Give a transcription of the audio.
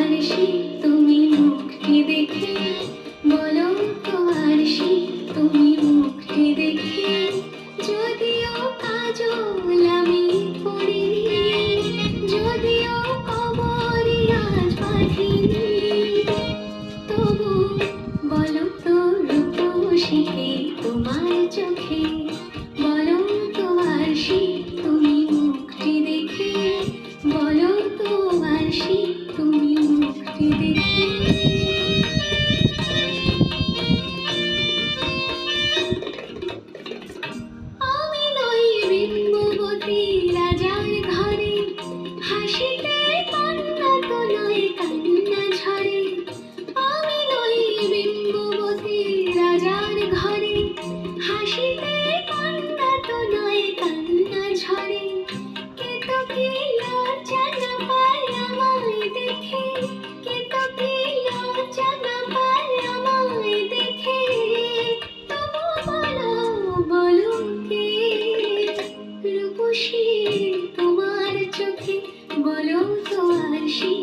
আরশি তুমি মুখটি দেখে, বলো তো আরশি তুমি মুখটি দেখে, যদিও কাজল আমি পড়িনি, যদিও কবরে আজ বাঁধিনি, তবু বলো তো রূপসীকে তোমার চোখে, বলো তো আরশি তুমি মুখটি দেখে, বলো তো আরশি তুমি মুখটি দেখে। আমি নই বিম্ববতী রাজার ঘরে, হাসিতে কান্না তো নয় কান্না ঝরে। আমি নই বিম্ববতী রাজার ঘরে, হাসিতে কান্না তো নয় কান্না ঝরে। কেতকী লজ্জা না পায় আমায় দেখে, কেতকী লজ্জা না পায় আমায় দেখে, তবু বলো বলো কে রূপসী তোমার চোখে, বলো তো আরশি